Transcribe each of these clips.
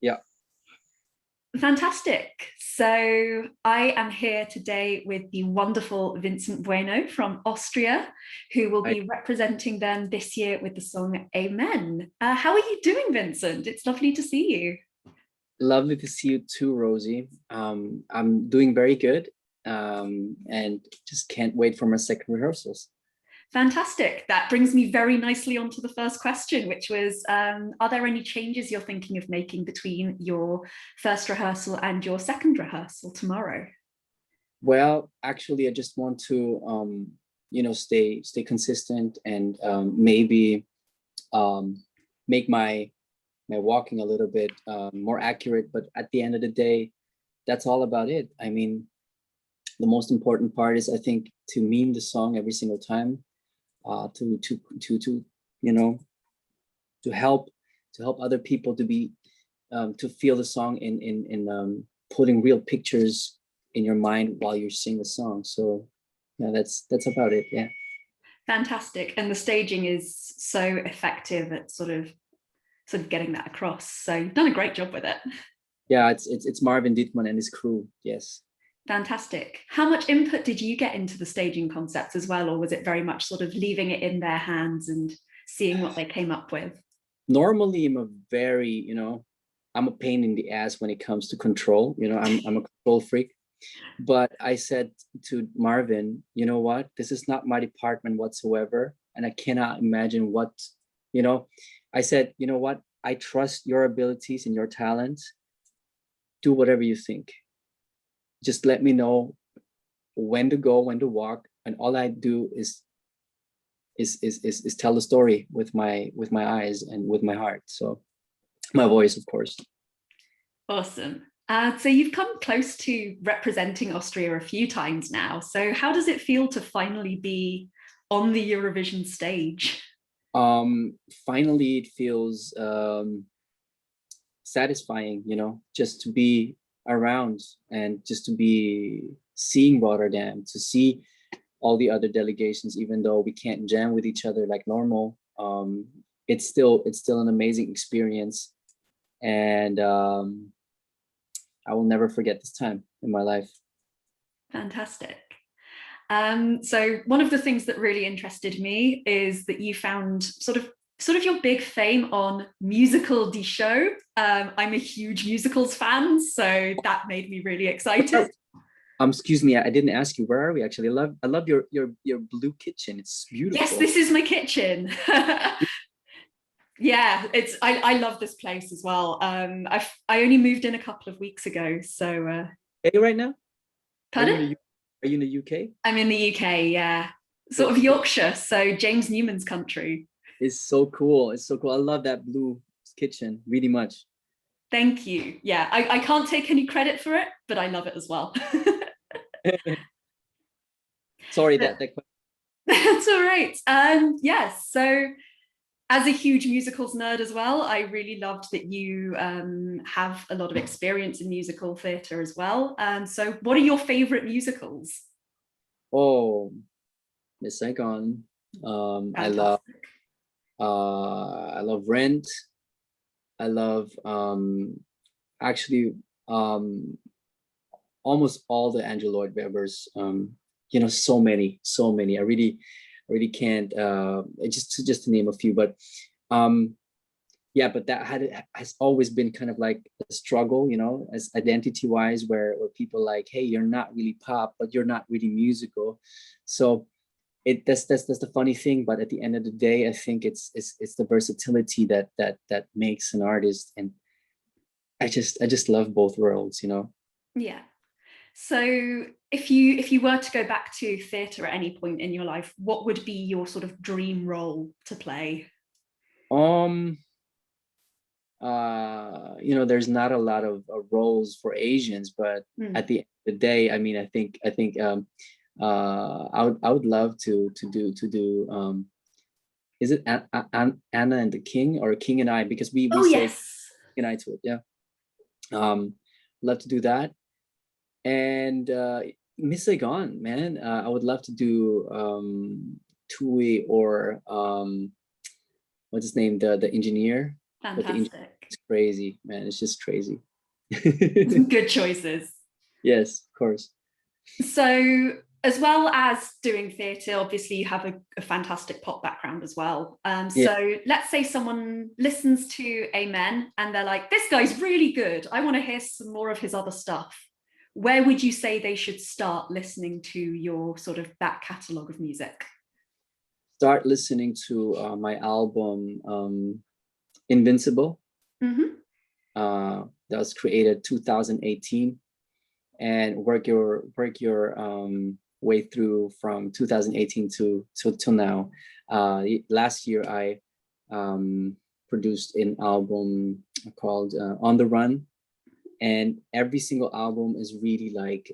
Yeah. Fantastic. So I am here today with the wonderful Vincent Bueno from Austria, who will I be representing them this year with the song Amen. How are you doing, Vincent? It's lovely to see you. lovely to see you too, Rosie. I'm doing very good. And just can't wait for my second rehearsals. Fantastic. That brings me very nicely on to the first question, which was are there any changes you're thinking of making between your first rehearsal and your second rehearsal tomorrow? Well, actually, I just want to stay consistent and maybe make my walking a little bit more accurate. But at the end of the day, that's all about it. I mean, the most important part is, I think, to mean the song every single time, to you know to help other people to be to feel the song in putting real pictures in your mind while you sing the song. So yeah, that's about it. Yeah. Fantastic. And the staging is so effective at sort of getting that across. So you've done a great job with it. Yeah, it's Marvin Dittman and his crew. Yes. Fantastic. How much input did you get into the staging concepts as well, or was it very much sort of leaving it in their hands and seeing what they came up with? Normally, I'm a pain in the ass when it comes to control. I'm a control freak. But I said to Marvin, you know what? This is not my department whatsoever. And I cannot imagine what, you know, I said, you know what? I trust your abilities and your talents. Do whatever you think. Just let me know when to go, when to walk. And all I do is tell the story with my eyes and with my heart. So my voice, of course. Awesome. So you've come close to representing Austria a few times now. So how does it feel to finally be on the Eurovision stage? Finally, it feels satisfying, just to be around and just to be seeing Rotterdam, to see all the other delegations, even though we can't jam with each other like normal. It's still an amazing experience, and I will never forget this time in my life. Fantastic. So one of the things that really interested me is that you found sort of your big fame on Musical Die Show. I'm a huge musicals fan, so that made me really excited. Excuse me, I didn't ask you. Where are we actually? I love your blue kitchen. It's Yes, beautiful. this is my kitchen. Yeah, I love this place as well. I only moved in a couple of weeks ago, so Hey, right now? Are you in pardon? the Are you in the UK? I'm in the UK, yeah, sort of It's Yorkshire, so James Newman's country. it's so cool. It's so cool. I love that blue kitchen really much. Thank you. Yeah, I can't take any credit for it, but I love it as well. Sorry, But that that's all right. Yes, so as a huge musicals nerd as well, I really loved that you have a lot of experience in musical theatre as well. So what are your favorite musicals? Oh, Miss Saigon. I love Fantastic. I love Rent. I love actually um almost all the Andrew Lloyd Webbers. So many. I really can't just to name a few, but um yeah, but has always been kind of like a struggle, as identity wise, where people like, hey, you're not really pop, but you're not really musical. So that's the funny thing. But at the end of the day, I think it's the versatility that makes an artist. And I just love both worlds. Yeah. So if you were to go back to theatre at any point in your life, what would be your sort of dream role to play? um there's not a lot of roles for Asians, but at Hmm. the end of the day, I mean, I think I would love to do is it Anna and the King, or King and I, because we Oh say yes. King and I to it. Yeah. Love to do that. And Miss Saigon, man, I would love to do Tui, or what's his name, the engineer. but the intro Fantastic. is crazy, man. It's just crazy. Good choices. Yes, of course. So, as well as doing theatre, obviously you have a fantastic pop background as well. Yeah. So let's say someone listens to Amen and they're like, this guy's really good. I want to hear some more of his other stuff. Where would you say they should start listening to your sort of back catalogue of music? Start listening to my album Invincible. Mm-hmm. That was created 2018, and work your way through from 2018 to till now. Last year I produced an album called On the Run, and every single album is really like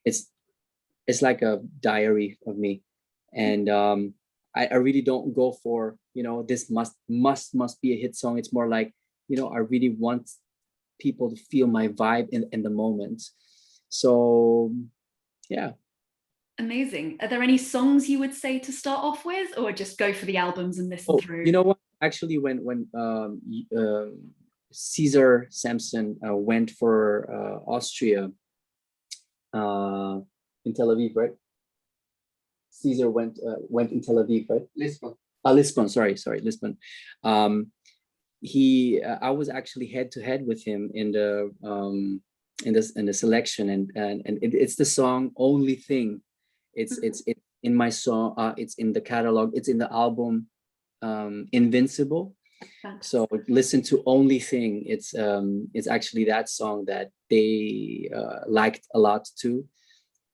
it's like a diary of me, and I really don't go for, you know, this must be a hit song. It's more like, you know, I really want people to feel my vibe in the moment. So yeah. Amazing. Are there any songs you would say to start off with, or just go for the albums and listen Oh, through? you know what? Actually, when Caesar Samson went for Austria uh, in Tel Aviv, right? Caesar went in Tel Aviv, right? Lisbon. Lisbon. Sorry, Lisbon. I was actually head to head with him in the selection, and it's the song Only Thing. It's in my song. It's in the catalog. It's in the album Invincible. So listen to Only Thing. It's actually that song that they liked a lot too,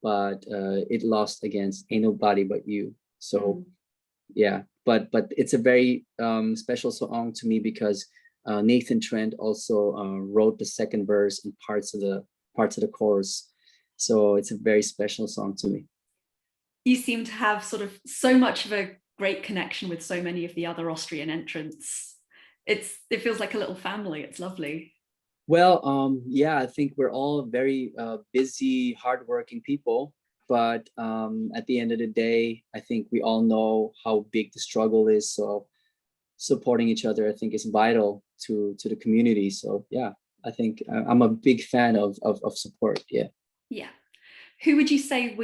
but it lost against Ain't Nobody But You. So yeah, but it's a very special song to me because Nathan Trent also wrote the second verse and parts of the chorus. So it's a very special song to me. You seem to have sort of so much of a great connection with so many of the other Austrian entrants. It feels like a little family. It's lovely. Well, yeah, I think we're all very busy, hardworking people. But at the end of the day, I think we all know how big the struggle is. So supporting each other, I think, is vital to the community. So yeah, I think I'm a big fan of support. Yeah. Yeah. Who would you say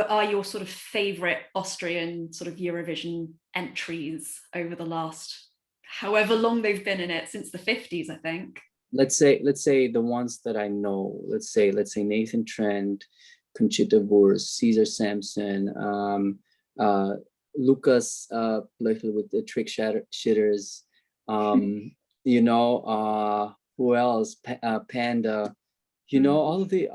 are your sort of favorite Austrian sort of Eurovision entries over the last however long they've been in it, since the 50s, I think? Let's say the ones that I know. Let's say Nathan Trent, Conchita Wurst, Caesar Sampson, Lucas Bleutel with the trick shitters. You know, who else? Panda. You know, all the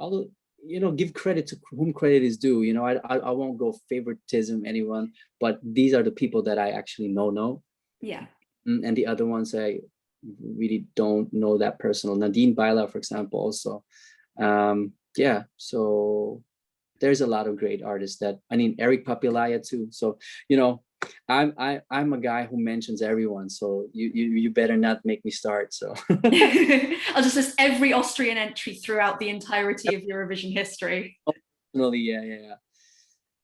you know, give credit to whom credit is due. You know, I won't go favoritism anyone, but these are the people that I actually know. Yeah. And the other ones I really don't know that personal. Nadine Baila, for example, also. Yeah, so there's a lot of great artists that, I mean, Eric Papilaya too. So, you know, I'm a guy who mentions everyone. So you better not make me start. So I'll just list every Austrian entry throughout the entirety of Eurovision history. yeah.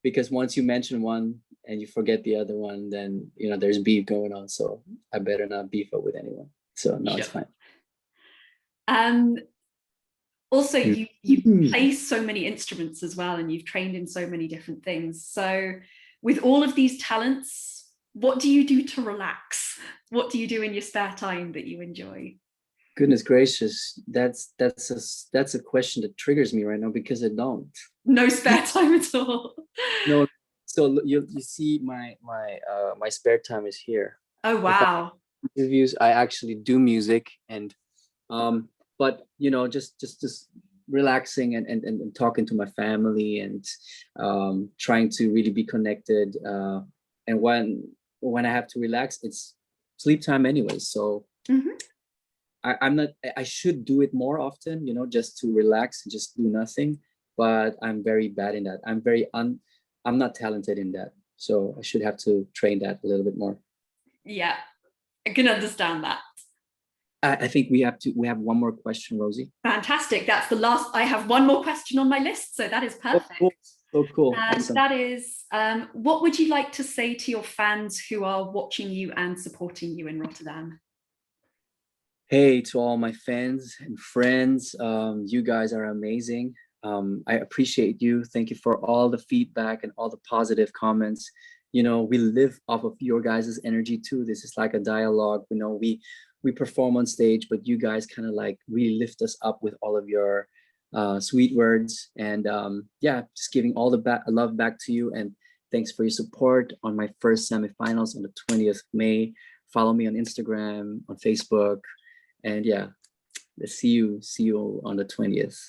Because once you mention one and you forget the other one, then, you know, there's beef going on. So I better not beef up with anyone. So no, it's fine. Also, you play so many instruments as well, and you've trained in so many different things. So with all of these talents, what do you do to relax? What do you do in your spare time that you enjoy? Goodness gracious, that's a question that triggers me right now, because I don't. No spare time at all. No, so you see my spare time is here. Oh wow. Interviews, I actually do music, and but you know, just relaxing and talking to my family, and trying to really be connected, and when I have to relax, it's sleep time anyway. So I'm not, I should do it more often, you know, just to relax and just do nothing, but I'm very bad in that. I'm not talented in that, so I should have to train that a little bit more. Yeah, I can understand that. I think we have one more question, Rosie. Fantastic. That's the last. I have one more question on my list, so that is perfect. Oh, cool. And awesome. That is, what would you like to say to your fans who are watching you and supporting you in Rotterdam? Hey, to all my fans and friends, you guys are amazing. I appreciate you. Thank you for all the feedback and all the positive comments. You know, we live off of your guys' energy too. This is like a dialogue. You know, we perform on stage, but you guys kind of like really lift us up with all of your sweet words. And yeah, just giving all the love back to you. And thanks for your support on my first semifinals on the 20th of May. Follow me on Instagram, on Facebook, and yeah, let's see you on the 20th.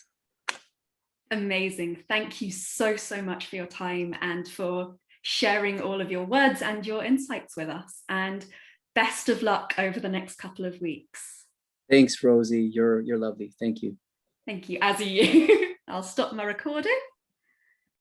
Amazing. Thank you so, so much for your time and for sharing all of your words and your insights with us. And best of luck over the next couple of weeks. Thanks, Rosie. You're lovely. Thank you. Thank you, as are you. I'll stop my recording.